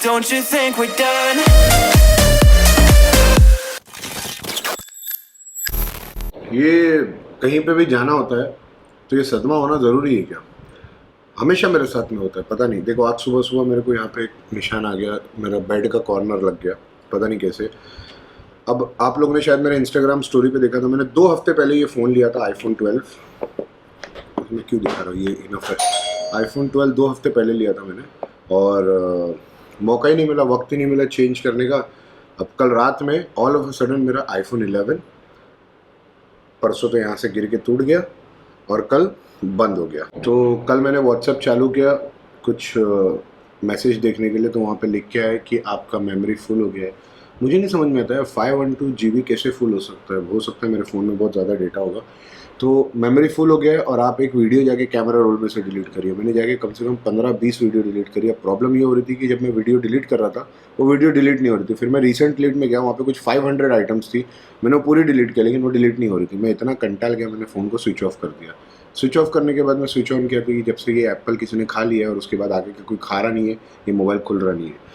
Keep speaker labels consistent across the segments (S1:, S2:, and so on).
S1: Don't you think we're done?
S2: ये कहीं पे भी जाना होता है तो ये सदमा होना ज़रूरी है क्या? हमेशा मेरे साथ में होता है, पता नहीं। देखो आज सुबह सुबह मेरे को यहाँ पे एक निशान आ गया, मेरा बेड का कॉर्नर लग गया, पता नहीं कैसे। अब आप लोगों ने शायद मेरे इंस्टाग्राम स्टोरी पे देखा था, मैंने 2 हफ्ते पहले ये फ़ोन लिया था, आईफोन 12। मैं क्यों दिखा रहा हूँ, ये इनफ है। आईफोन 12 2 हफ्ते पहले लिया था मैंने, और मौका ही नहीं मिला, वक्त ही नहीं मिला चेंज करने का। अब कल रात में ऑल ऑफ अ सडन मेरा आईफोन 11 परसों तो यहाँ से गिर के टूट गया और कल बंद हो गया। तो कल मैंने व्हाट्सएप चालू किया कुछ मैसेज देखने के लिए, तो वहाँ पे लिख के आया कि आपका मेमोरी फुल हो गया है। मुझे नहीं समझ में आता है 512 GB कैसे फुल हो सकता है। हो सकता है मेरे फ़ोन में बहुत ज़्यादा डेटा होगा। तो मेमोरी फुल हो गया है और आप एक वीडियो जाके कैमरा रोल में से डिलीट करिए। मैंने जाके कम से कम 15-20 वीडियो डिलीट करी। अब प्रॉब्लम ये हो रही थी कि जब मैं वीडियो डिलीट कर रहा था वो वीडियो डिलीट नहीं हो रही थी। फिर मैं रिसेंट डिलीट में गया, वहाँ पे कुछ 500 आइटम्स थी, मैंने वो पूरी डिलीट किया लेकिन वो डिलीट नहीं हो रही थी। मैं इतना कंटाल गया, मैंने फ़ोन को स्विच ऑफ कर दिया। स्विच ऑफ करने के बाद मैं स्विच ऑन किया तो जब से ये एप्पल किसी ने खा लिया है और उसके बाद आगे का कोई खा रहा नहीं है, ये मोबाइल खुल रहा नहीं है।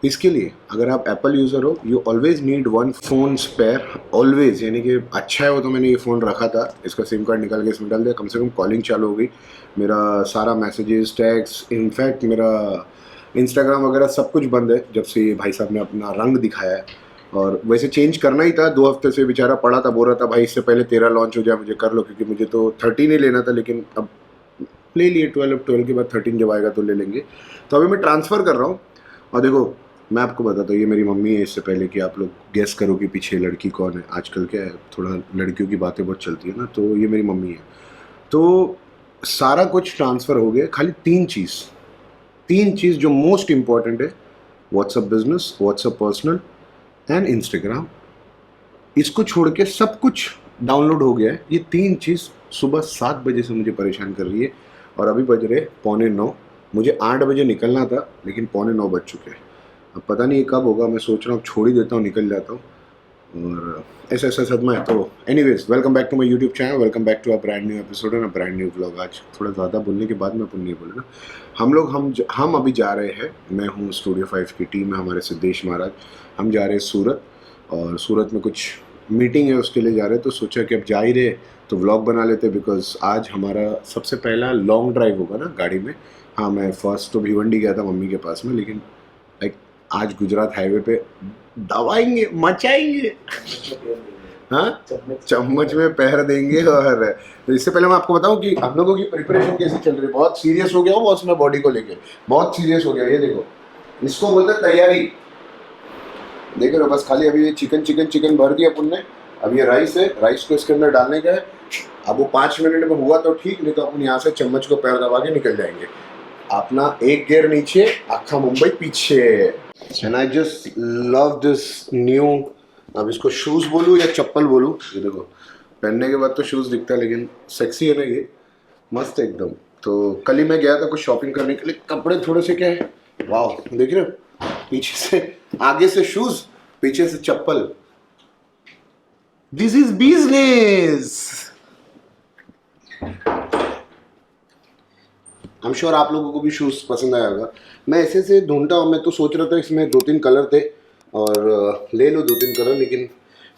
S2: इसके लिए अगर आप एप्पल यूज़र हो, you always need one phone spare, always. यानी कि अच्छा है वो, तो मैंने ये फ़ोन रखा था, इसका सिम कार्ड निकाल के इसमें डाल दिया, कम से कम कॉलिंग चालू हो गई, मेरा सारा मैसेजेस, टैक्स, इनफैक्ट मेरा इंस्टाग्राम वगैरह सब कुछ बंद है जब से ये भाई साहब ने अपना रंग दिखाया है। और वैसे चेंज करना ही था, 2 हफ्ते से बेचारा पड़ा था, बोल रहा था भाई इससे पहले 13 लॉन्च हो जाए मुझे कर लो, क्योंकि मुझे तो 13 ही लेना था, लेकिन अब ले लिए 12, अब 12 के बाद 13 जब आएगा तो ले लेंगे। तो अभी मैं ट्रांसफ़र कर रहा हूँ। और देखो मैं आपको बताता हूँ, ये मेरी मम्मी है। इससे पहले कि आप लोग गेस करो कि पीछे लड़की कौन है, आजकल क्या है थोड़ा लड़कियों की बातें बहुत चलती है ना, तो ये मेरी मम्मी है। तो सारा कुछ ट्रांसफ़र हो गया, खाली 3 चीज़ जो मोस्ट इम्पॉर्टेंट है, WhatsApp business, WhatsApp personal and Instagram, इसको छोड़ के सब कुछ डाउनलोड हो गया है। ये 3 चीज़ सुबह 7 बजे से मुझे परेशान कर रही है और अभी बज रहे 8:45। मुझे 8 बजे निकलना था लेकिन 8:45 बज चुके हैं। अब पता नहीं कब होगा, मैं सोच रहा हूँ छोड़ ही देता हूँ, निकल जाता हूँ। और ऐसा सदमा है। तो anyways, welcome back to my YouTube channel, welcome back to a brand new episode and a brand new vlog. आज थोड़ा ज़्यादा बोलने के बाद मैं अपन नहीं बोले ना, हम अभी जा रहे हैं, मैं हूँ स्टूडियो 5 की टीम है, हमारे सिद्धेश महाराज, हम जा रहे हैं सूरत, और सूरत में कुछ मीटिंग है उसके लिए जा रहे हैं। तो सोचा कि अब जा ही रहे तो व्लॉग बना लेते, बिकॉज आज हमारा सबसे पहला लॉन्ग ड्राइव होगा ना गाड़ी में। हाँ, मैं फर्स्ट तो भिवंडी गया था मम्मी के पास में, लेकिन लाइक आज गुजरात हाईवे पे दबाएंगे, मचाएंगे, हाँ चम्मच में पैर देंगे। और इससे पहले मैं आपको बताऊं कि हम लोगों की प्रिपरेशन कैसी चल रही है। बहुत सीरियस हो गया हूँ बॉस, मैं बॉडी को लेके बहुत सीरियस हो गया। ये देखो, इसको बोलते हैं तैयारी। देख रहे हो, बस खाली अभी ये चिकन भर दिया अपन ने। अब ये राइस है, राइस को इसके अंदर डालने का है। अब वो 5 मिनट में हुआ तो ठीक, नहीं तो अपन यहाँ से चम्मच को पैर दबा के निकल जाएंगे। अपना एक गियर नीचे, आखा मुंबई पीछे। And I just love this new, अब इसको शूज बोलूँ या चप्पल बोलूँ, ये देखो पहनने के बाद तो शूज दिखता है लेकिन सेक्सी है ना ये, मस्त है एकदम। तो कल ही मैं गया था कुछ शॉपिंग करने के लिए, कपड़े थोड़े से क्या है, वाह देख रहे हो, पीछे से, आगे से शूज, पीछे से चप्पल। This is business. I am sure आप लोगों को भी शूज़ पसंद आया होगा। मैं ऐसे से ढूंढता हूँ, मैं तो सोच रहा था इसमें 2-3 कलर थे और ले लो 2-3 कलर, लेकिन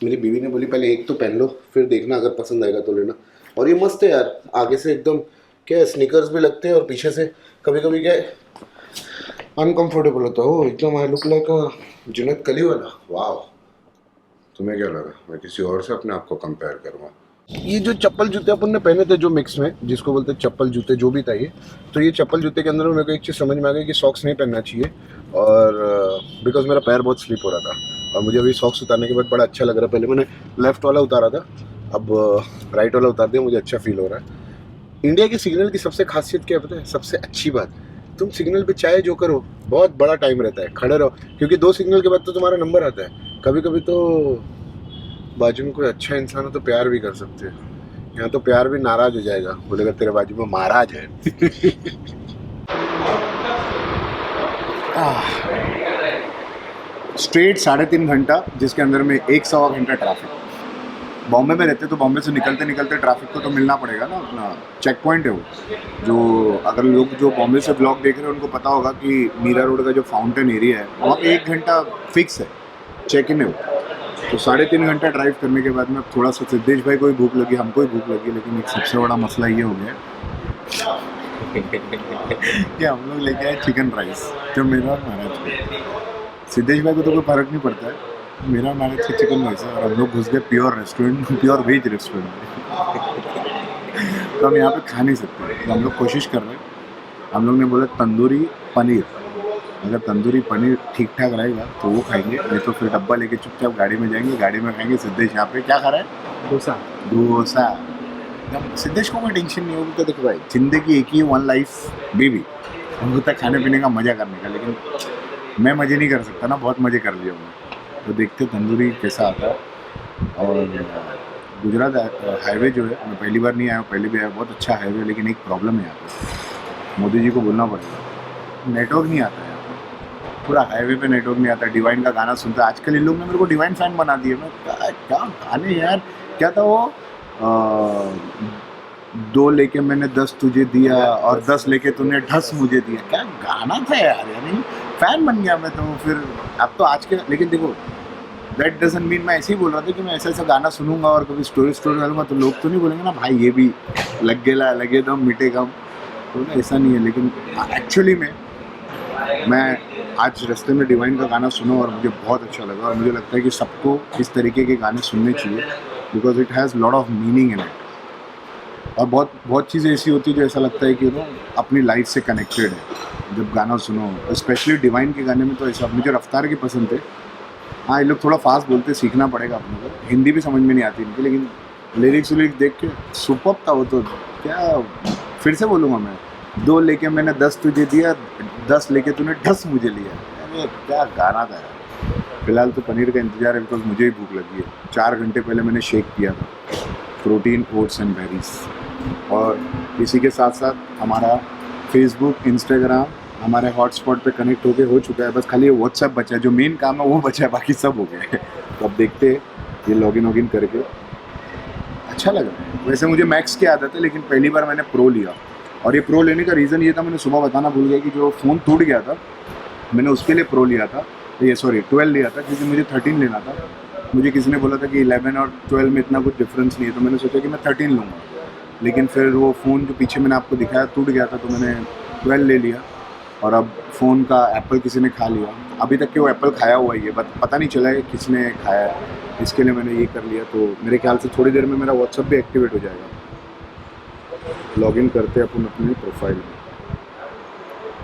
S2: मेरी बीवी ने बोली पहले एक तो पहन लो फिर देखना, अगर पसंद आएगा तो लेना। और ये मस्त है यार, आगे से एकदम क्या स्नीकर्स भी लगते हैं और पीछे से कभी कभी क्या अनकम्फर्टेबल होता है। एकदम आई लुक लाइक जुनैद कली वाला। वाह, तुम्हें क्या लगा मैं किसी और से अपने आप को कंपेयर करूँगा? ये जो चप्पल जूते अपन ने पहने थे जो मिक्स में, जिसको बोलते हैं चप्पल जूते, जो भी था ये, तो ये चप्पल जूते के अंदर मेरे को एक चीज़ समझ में आ गई कि सॉक्स नहीं पहनना चाहिए। और बिकॉज मेरा पैर बहुत स्लिप हो रहा था और मुझे अभी सॉक्स उतारने के बाद बड़ा अच्छा लग रहा है। पहले मैंने लेफ्ट वाला उतारा था, अब राइट वाला उतार दिया, मुझे अच्छा फील हो रहा है। इंडिया के सिग्नल की सबसे खासियत क्या पता है, सबसे अच्छी बात, तुम सिग्नल पे चाहे जो करो बहुत बड़ा टाइम रहता है, खड़े रहो, क्योंकि 2 सिग्नल के बाद तो तुम्हारा नंबर आता है। कभी कभी तो बाजू में कोई अच्छा इंसान हो तो प्यार भी कर सकते हैं, यहाँ तो प्यार भी नाराज हो जाएगा, बोलेगा तेरे बाजू में महाराज है। स्ट्रेट 3.5 घंटा, जिसके अंदर में 1-1.25 घंटा ट्रैफिक।
S3: बॉम्बे में रहते तो बॉम्बे से निकलते निकलते ट्रैफिक को तो मिलना पड़ेगा ना, अपना चेक पॉइंट है वो। जो अगर लोग जो बॉम्बे से ब्लॉग देख रहे हैं उनको पता होगा कि मीरा रोड का जो फाउंटेन एरिया है वहाँ पे 1 घंटा फिक्स है, चेक इन है वो। तो 3.5 घंटा ड्राइव करने के बाद में अब थोड़ा सा सिद्धेश भाई को भी भूख लगी, हमको भी भूख लगी, लेकिन एक सबसे बड़ा मसला ये हो गया कि हम लोग लेके आए चिकन राइस, जो मेरा और महाराज को। सिद्धेश भाई को तो कोई फर्क नहीं पड़ता है, मेरा महाराज का चिकन राइस है, और हम लोग घुस गए pure restaurant, pure veg restaurant में। तो हम यहाँ पे खा नहीं सकते, तो हम लोग कोशिश कर रहे हैं। हम लोग ने बोला तंदूरी पनीर, अगर तंदूरी पनीर ठीक ठाक रहेगा तो वो खाएंगे, नहीं तो फिर डब्बा लेके चुपचाप गाड़ी में जाएंगे, गाड़ी में खाएंगे। सिद्धेश यहाँ पे क्या खा रहा है? डोसा। जब सिद्धेश को कोई टेंशन नहीं होगी, तो देखो भाई जिंदगी एक ही, 1 लाइफ बेबी, उनको तक खाने पीने का मज़ा करने का, लेकिन मैं मज़े नहीं कर सकता ना, बहुत मज़े कर लिया मैं। तो देखते तंदूरी कैसा आता है। और गुजरात हाईवे जो है, मैं पहली बार नहीं आया, पहले भी आया, बहुत अच्छा हाईवे, लेकिन एक प्रॉब्लम है यहाँ पे, मोदी जी को बोलना पड़ेगा, नेटवर्क नहीं आता है यहाँ पे, पूरा हाईवे पे नेटवर्क नहीं आता। डिवाइन का गाना सुनता है आजकल इन लोग ने, मेरे को डिवाइन फैन बना दिया। मैं क्या गाने यार, क्या था वो, 2 लेके मैंने 10 तुझे दिया और 10 लेके तूने 10 मुझे दिया, क्या गाना था यार, यानी फैन बन गया मैं तो। फिर अब तो आज के, लेकिन देखो दैट डजंट मीन, मैं ऐसे ही बोल रहा था कि मैं ऐसा ऐसा गाना सुनूंगा और कभी स्टोरी डालूंगा तो लोग तो नहीं बोलेंगे ना भाई ये भी लग गेला लगे दम मिटे कम, तो ऐसा नहीं है। लेकिन एक्चुअली में मैं आज रास्ते में डिवाइन का गाना सुना और मुझे बहुत अच्छा लगा, और मुझे लगता है कि सबको इस तरीके के गाने सुनने चाहिए, because it has lot of meaning in it. और बहुत बहुत चीज़ें ऐसी होती है जो ऐसा लगता है कि अपनी लाइफ से कनेक्टेड है जब गाना सुनो, स्पेशली डिवाइन के गाने में तो ऐसा। मुझे रफ्तार के पसंद थे, हाँ ये लोग थोड़ा फास्ट बोलते, सीखना पड़ेगा अपने को, हिंदी भी समझ में नहीं आती इनकी, लेकिन लिरिक्स देख के सुपर था वो तो। क्या फिर से बोलूँगा मैं, 2 लेके मैंने 10 तुझे दिया, 10 लेके तूने 10 मुझे लिया, अरे क्या गाना था यार। फिलहाल तो पनीर का इंतज़ार है, बिकॉज मुझे ही भूख लगी है। 4 घंटे पहले मैंने शेक पिया था, प्रोटीन, ओट्स एंड बेरीज। और इसी के साथ साथ हमारा फेसबुक, इंस्टाग्राम हमारे हॉटस्पॉट पे कनेक्ट हो चुका है, बस खाली ये व्हाट्सएप बचा है, जो मेन काम है वो बचा है, बाकी सब हो गया है। तो अब देखते हैं ये लॉगिन करके, अच्छा लग रहा है। वैसे मुझे मैक्स की आदत है, लेकिन पहली बार मैंने प्रो लिया, और ये प्रो लेने का रीज़न ये था, मैंने सुबह बताना भूल गया कि जो फ़ोन टूट गया था मैंने उसके लिए प्रो लिया था, ये 12 लिया था, क्योंकि मुझे 13 लेना था। मुझे किसी ने बोला था कि 11 और 12 में इतना कुछ डिफरेंस नहीं है, तो मैंने सोचा कि मैं 13 लूँगा, लेकिन फिर वो फ़ोन जो पीछे मैंने आपको दिखाया टूट गया था, तो मैंने 12 ले लिया। और अब फ़ोन का एप्पल किसी ने खा लिया, अभी तक कि वो एप्पल खाया हुआ ही है, पता नहीं चला है किसने खाया है, इसके लिए मैंने ये कर लिया। तो मेरे ख्याल से थोड़ी देर में मेरा व्हाट्सअप भी एक्टिवेट हो जाएगा। लॉगिन करते अपन अपनी प्रोफाइल में।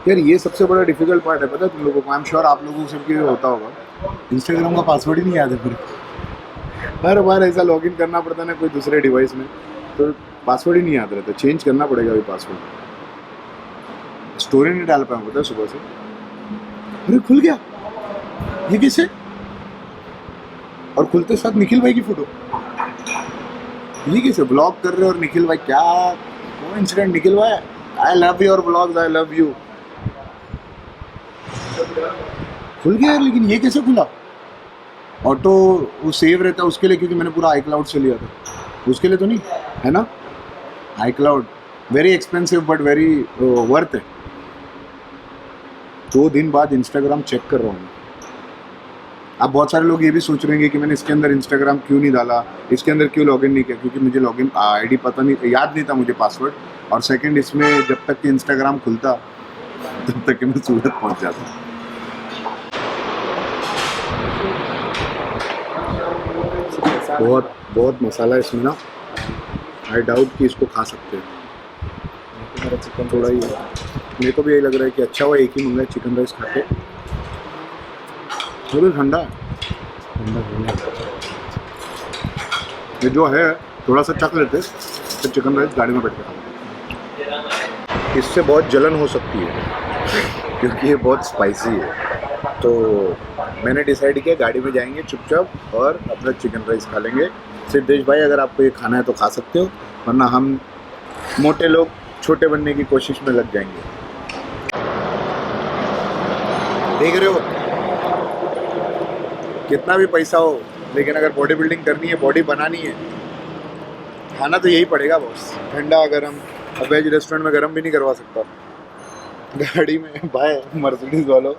S3: यार ये सबसे बड़ा डिफ़िकल्ट पार्ट है, पता है तुम लोगों को, आई एम श्योर आप लोगों से भी होता होगा, इंस्टाग्राम का पासवर्ड ही नहीं याद है फिर। हर बार ऐसा लॉगिन करना पड़ता है ना कोई दूसरे डिवाइस में, तो पासवर्ड ही नहीं याद रहता, चेंज करना पड़ेगा अभी पासवर्ड। स्टोरी नहीं डाल पाया पता है सुबह से, अरे खुल गया ये कैसे, और खुलते साथ निखिल भाई की फोटो, ये कैसे ब्लॉग कर रहे हो और निखिल भाई, क्या कोइंसिडेंट। निखिल भाई I love your blogs, I love you. खुल गया यार, लेकिन ये कैसे खुला? ऑटो वो सेव रहता है उसके लिए, क्योंकि मैंने पूरा iCloud से लिया था, उसके लिए तो नहीं है ना। iCloud very expensive but very worth है। 2 दिन बाद इंस्टाग्राम चेक कर रहा हूँ। अब बहुत सारे लोग ये भी सोच रहे हैं कि मैंने इसके अंदर इंस्टाग्राम क्यों नहीं डाला, इसके अंदर क्यों लॉगिन नहीं किया, क्योंकि मुझे लॉगिन आईडी पता नहीं, याद नहीं था मुझे पासवर्ड, और सेकंड इसमें जब तक कि इंस्टाग्राम खुलता तब तक कि मैं सूरत पहुंच जाता। बहुत बहुत मसाला इसमें ना, आई डाउट कि इसको खा सकते हैं। चिकन थोड़ा ही है, मेरे को भी यही लग रहा है कि अच्छा हुआ एक ही मंगाया चिकन राइस खाते। थोड़ा ठंडा है, ये जो है थोड़ा सा चख लेते तो चिकन राइस गाड़ी में बैठ के खाते। इससे बहुत जलन हो सकती है क्योंकि ये बहुत स्पाइसी है, तो मैंने डिसाइड किया गाड़ी में जाएंगे चुपचाप और अपना चिकन राइस खा लेंगे। सिद्धेश भाई अगर आपको ये खाना है तो खा सकते हो, वरना हम मोटे लोग छोटे बनने की कोशिश में लग जाएंगे। देख रहे हो कितना भी पैसा हो, लेकिन अगर बॉडी बिल्डिंग करनी है, बॉडी बनानी है, खाना तो यही पड़ेगा बॉस, ठंडा गरम। अब वेज रेस्टोरेंट में गरम भी नहीं करवा सकता। गाड़ी में भाई मर्सिडीज वालों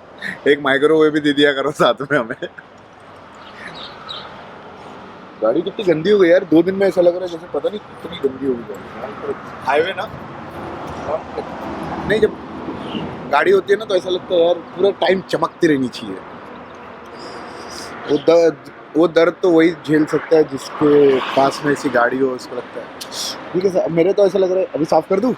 S3: एक माइक्रोवेव भी दे दिया करो साथ में हमें। गाड़ी कितनी गंदी हो गई यार, 2 दिन में ऐसा लग रहा है जैसे पता नहीं कितनी गंदी हो गई। हाईवे ना, नहीं जब गाड़ी होती है ना तो ऐसा लगता है यार पूरा टाइम चमकती रहनी चाहिए। वो दर्द तो वही झेल सकता है जिसके पास में ऐसी गाड़ी हो, उसको लगता है ठीक है। मेरे तो ऐसा लग रहा है अभी साफ कर दूं।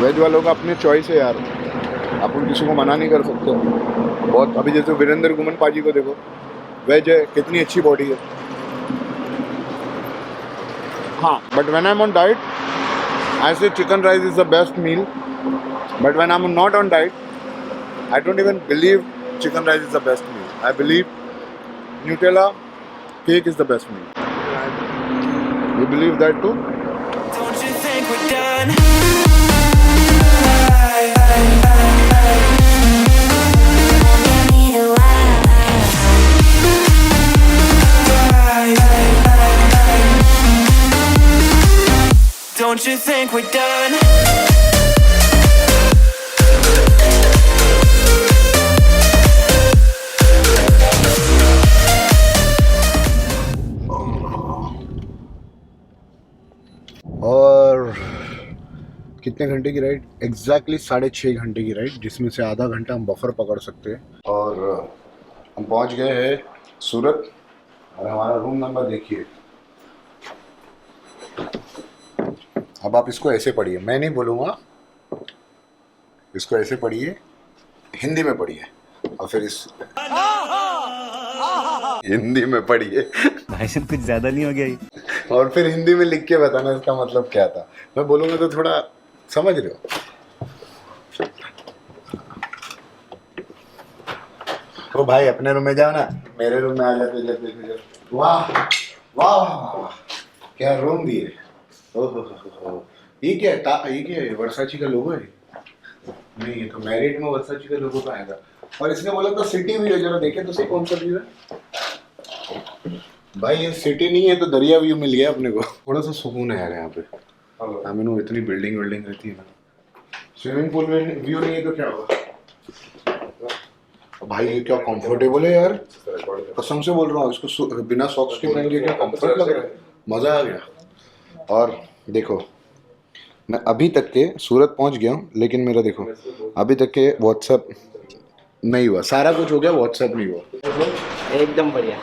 S3: वेज वालों का अपनी चॉइस है यार, अपन किसी को मना नहीं कर सकते बहुत। अभी जैसे वीरेंद्र गुमन पाजी को देखो, वेज है, कितनी अच्छी बॉडी है। हाँ, but when I am on diet I say chicken rice is the best meal, but when I am not on diet I don't even believe chicken rice is the best meal. I believe Nutella cake is the best meal. You believe that too?
S1: Don't you think we're done? Don't you think we're done?
S3: और कितने घंटे की ride? Exactly 6.5 घंटे की ride, जिसमें से आधा घंटा हम बफर पकड़ सकते हैं। और हम पहुंच गए हैं सूरत, और हमारा रूम नंबर देखिए। अब आप इसको ऐसे पढ़िए, मैं नहीं बोलूँगा, इसको ऐसे पढ़िए, हिंदी में पढ़िए, और फिर इस हिंदी में पढ़िए
S4: भाई साहब कुछ ज्यादा नहीं हो गया ये?
S3: और फिर हिंदी में लिख के बताना इसका मतलब क्या था। मैं बोलूँगा तो थोड़ा समझ रहे हो। तो भाई अपने रूम में जाओ ना, मेरे रूम में आ जाते जब। वाह वाह वाह, क्या रूम दिए। ओहो, ये क्या है? वर्साची का लोगो है? नहीं, ये तो मैरिड में वर्साची का लोगो का आएगा। और इसने बोला था सिटी व्यू है, जरा देखे तो सही कौन सा व्यू है। भाई ये सिटी नहीं है तो दरिया व्यू मिल गया अपने को। थोड़ा सा सुकून है यार यहाँ पे। आई मीन इतनी बिल्डिंग रहती है ना, स्विमिंग पूल में व्यू नहीं है तो क्या होगा। भाई ये क्या कंफर्टेबल है यार, कसम से बोल रहा हूँ। इसको बिना सॉक्स के पहन के क्या कंफर्ट लग रहा है, मज़ा आ गया। और देखो मैं अभी तक के सूरत पहुँच गया हूँ, लेकिन मेरा देखो अभी तक के व्हाट्सएप नहीं हुआ। सारा कुछ हो गया, व्हाट्सएप नहीं हुआ।
S4: एकदम बढ़िया।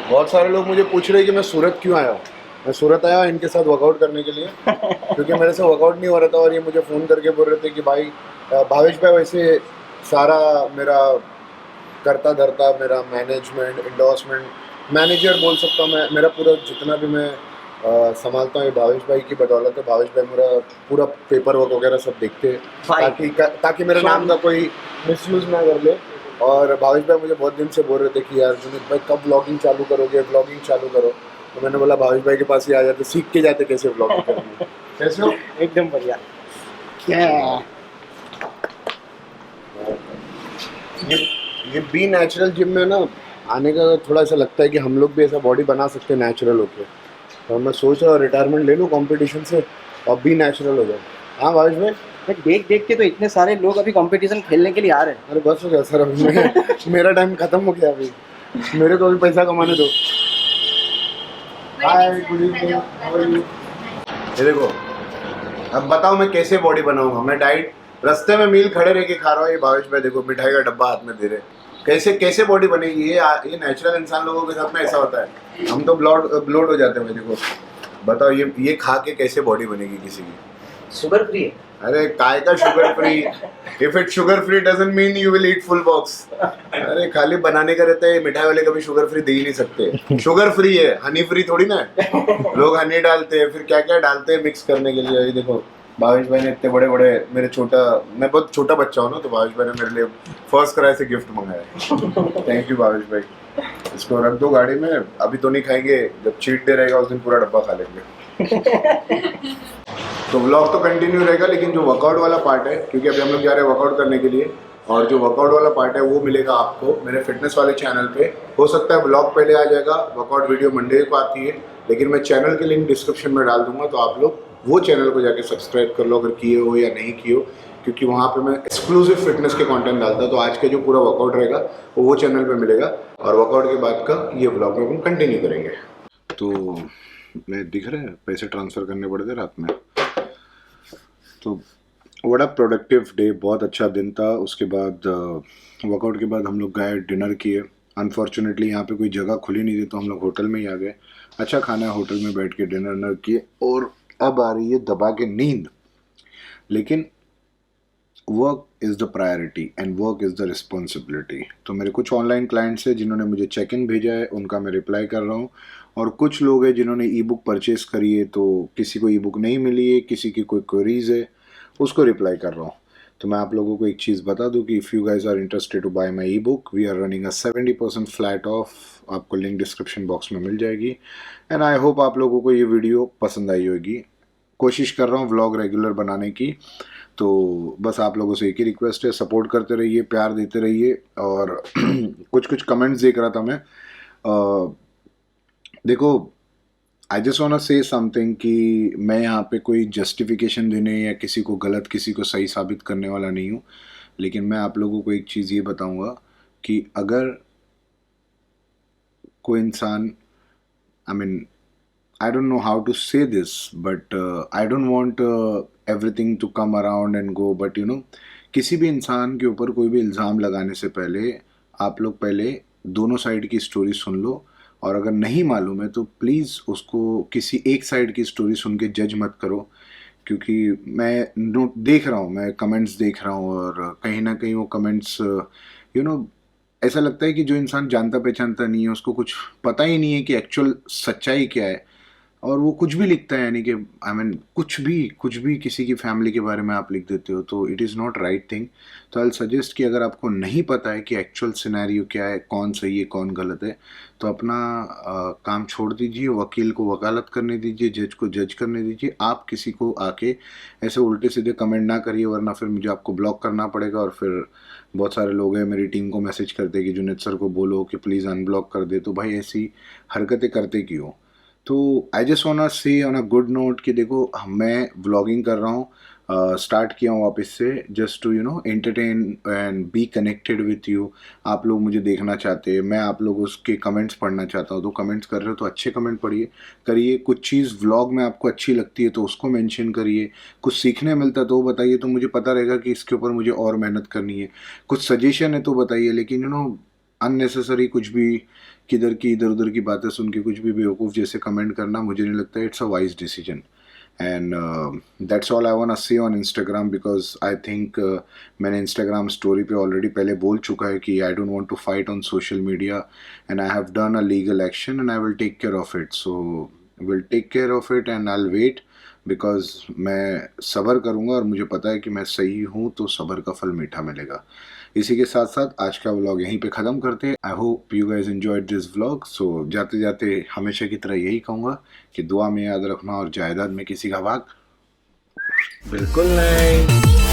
S3: बहुत सारे लोग मुझे पूछ रहे हैं कि मैं सूरत क्यों आया हूँ। मैं सूरत आया इनके साथ वर्कआउट करने के लिए, क्योंकि मेरे से वर्कआउट नहीं हो रहा था। और ये मुझे फ़ोन करके बोल रहे थे कि भाई भावेश भाई वैसे सारा मेरा करता धरता, मेरा मैनेजमेंट, इंडोर्समेंट, मैनेजर बोल सकता हूँ मैं, मेरा पूरा जितना भी मैं संभालता हूँ ये भावेश भाई की बदौलत है। भावेश भाई मेरा पूरा पेपर वर्क वगैरह सब देखते हैं, ताकि मेरे नाम का कोई मिसयूज़ ना कर ले। और भावेश भाई मुझे बहुत दिन से बोल रहे थे कि यार जुनीत भाई कब व्लॉगिंग चालू करोगे, व्लॉगिंग चालू करो। तो मैंने बोला भावेश भाई के पास ही आ जाते, सीख के जाते कैसे व्लॉगिंग करनी। कैसे हो?
S4: एकदम बढ़िया।
S3: क्या ये बी नेचुरल जिम में ना आने का थोड़ा ऐसा लगता है कि हम लोग भी ऐसा बॉडी बना सकते हैं नेचुरल होके। तो मैं सोच रहा हूँ रिटायरमेंट ले लूँ कंपटीशन से और बी नेचुरल हो जाए। हाँ भावेश भाई,
S4: देख के तो इतने सारे लोग अभी कंपटीशन खेलने के लिए आ रहे हैं।
S3: अरे बस हो गया सर, अभी मेरा टाइम खत्म हो गया। अभी मेरे को भी पैसा कमाने दो। Hi good evening, how are you? ये देखो, अब बताओ मैं कैसे बॉडी बनाऊंगा। मैं डाइट रास्ते में मील खड़े रह के खा रहा हूँ। ये भावेश भाई देखो मिठाई का डब्बा हाथ में दे रहे। कैसे बॉडी बनेगी? ये नेचुरल इंसान लोगों के साथ में ऐसा होता है। हम तो ब्लोट हो जाते हैं। देखो बताओ ये खा के कैसे बॉडी बनेगी किसी की?
S4: शुगर फ्री है।
S3: अरे काय का sugar free? If it sugar free doesn't mean you will eat full box. अरे खाली बनाने का रहता है। मिठाई वाले कभी शुगर फ्री दे ही नहीं सकते। शुगर फ्री है, हनी फ्री थोड़ी ना है। लोग हनी डालते हैं, फिर क्या क्या डालते हैं मिक्स करने के लिए। ये देखो भावेश भाई ने इतने बड़े मैं बहुत छोटा बच्चा हूँ ना, तो भावेश भाई ने मेरे लिए फर्स्ट क्राई से गिफ्ट मंगाया। थैंक यू भावेश भाई। इसको रख दो गाड़ी में, अभी तो नहीं खाएंगे, जब चीट डे रहेगा उस दिन पूरा डब्बा खा लेंगे। तो व्लॉग तो कंटिन्यू रहेगा, लेकिन जो वर्कआउट वाला पार्ट है, क्योंकि अभी हम लोग जा रहे हैं वर्कआउट करने के लिए,
S2: और जो वर्कआउट वाला पार्ट है वो मिलेगा आपको मेरे फिटनेस वाले चैनल पे। हो सकता है ब्लॉग पहले आ जाएगा, वर्कआउट वीडियो मंडे को आती है, लेकिन मैं चैनल की लिंक डिस्क्रिप्शन में डाल दूंगा, तो आप लोग वो चैनल को जाके सब्सक्राइब कर लो अगर किए हो या नहीं किए हो, क्योंकि वहाँ पे मैं एक्सक्लूसिव फिटनेस के कंटेंट डालता। तो आज का जो पूरा वर्कआउट रहेगा वो चैनल पे मिलेगा, और वर्कआउट के बाद का ये ब्लॉग में हम कंटिन्यू करेंगे। तो मैं दिख रहा है पैसे ट्रांसफ़र करने पड़े थे रात में। तो बड़ा प्रोडक्टिव डे, बहुत अच्छा दिन था। उसके बाद वर्कआउट के बाद हम लोग गए डिनर किए। अनफॉर्चुनेटली यहाँ पे कोई जगह खुली नहीं थी, तो हम लोग होटल में ही आ गए। अच्छा खाना है, होटल में बैठ के डिनर किए, और अब आ रही है दबा के नींद। लेकिन work is the priority and work is the responsibility. तो मेरे कुछ ऑनलाइन क्लाइंट्स हैं जिन्होंने मुझे चेक इन भेजा है, उनका मैं रिप्लाई कर रहा हूँ। और कुछ लोग हैं जिन्होंने ई बुक परचेज़ करी है, तो किसी को ई बुक नहीं मिली है, किसी की कोई क्वेरीज है, उसको रिप्लाई कर रहा हूँ। तो मैं आप लोगों को एक चीज़ बता दूँ कि if you guys are interested to buy my e book, we are running a 70% flat off. आपको लिंक डिस्क्रिप्शन बॉक्स में मिल जाएगी। एंड आई होप आप लोगों को ये वीडियो पसंद आई होगी। कोशिश कर रहा हूँ व्लॉग रेगुलर बनाने की, तो बस आप लोगों से एक ही रिक्वेस्ट है, सपोर्ट करते रहिए, प्यार देते रहिए। और कुछ कमेंट्स देख रहा था मैं, देखो I just want say something कि मैं यहाँ पे कोई जस्टिफिकेशन देने या किसी को गलत किसी को सही साबित करने वाला नहीं हूँ। लेकिन मैं आप लोगों को एक चीज़ ये बताऊँगा कि अगर कोई इंसान, I mean I don't know how to say this, but I don't want everything to come around and go, but you know, किसी भी इंसान के ऊपर कोई भी इल्ज़ाम लगाने से पहले आप लोग पहले दोनों साइड की स्टोरी सुन लो। और अगर नहीं मालूम है तो प्लीज़ उसको किसी एक साइड की स्टोरी सुन के जज मत करो, क्योंकि मैं देख रहा हूँ, मैं कमेंट्स देख रहा हूँ, और कहीं ना कहीं वो कमेंट्स ऐसा लगता है कि जो इंसान जानता पहचानता नहीं है, उसको कुछ पता ही नहीं है कि एक्चुअल सच्चाई क्या है, और वो कुछ भी लिखता है। यानी कि आई मीन कुछ भी किसी की फैमिली के बारे में आप लिख देते हो, तो it is not right thing. तो आई सजेस्ट कि अगर आपको नहीं पता है कि एक्चुअल सिनेरियो क्या है, कौन सही है कौन गलत है, तो अपना काम छोड़ दीजिए, वकील को वकालत करने दीजिए, जज को जज करने दीजिए। आप किसी को आके ऐसे उल्टे सीधे कमेंट ना करिए, वरना फिर मुझे आपको ब्लॉक करना पड़ेगा। और फिर बहुत सारे लोग हैं मेरी टीम को मैसेज करते कि जुनेद सर को बोलो कि प्लीज़ अनब्लॉक कर दे। तो भाई ऐसी हरकतें करते क्यों? तो I just want say on a good note कि देखो मैं व्लॉगिंग कर रहा हूँ, स्टार्ट किया हूँ वापस से, just to entertain and be connected with you. आप लोग मुझे देखना चाहते हैं, मैं आप लोगों के कमेंट्स पढ़ना चाहता हूँ। तो कमेंट्स कर रहे हो तो अच्छे कमेंट पढ़िए, करिए। कुछ चीज़ व्लॉग में आपको अच्छी लगती है तो उसको मेंशन करिए। कुछ सीखने मिलता है तो बताइए, तो मुझे पता रहेगा कि इसके ऊपर मुझे और मेहनत करनी है। कुछ सजेशन है तो बताइए, लेकिन अननेसेसरी कुछ भी किधर की इधर उधर की बातें सुन के कुछ भी बेवकूफ़ जैसे कमेंट करना मुझे नहीं लगता it's a wise decision. And that's all I want say on Instagram, because I think मैंने इंस्टाग्राम स्टोरी पे ऑलरेडी पहले बोल चुका है कि I don't want to fight on social media, and I have done a legal action and I will take care of it. So will take care of it and I will wait, because मैं सब्र करूँगा और मुझे पता है कि मैं सही हूँ, तो सब्र का फल मीठा मिलेगा। इसी के साथ साथ आज का व्लॉग यहीं पे ख़त्म करते हैं। I hope you guys enjoyed this vlog. So जाते जाते हमेशा की तरह यही कहूँगा कि दुआ में याद रखना, और जायदाद में किसी का भाग बिल्कुल नहीं।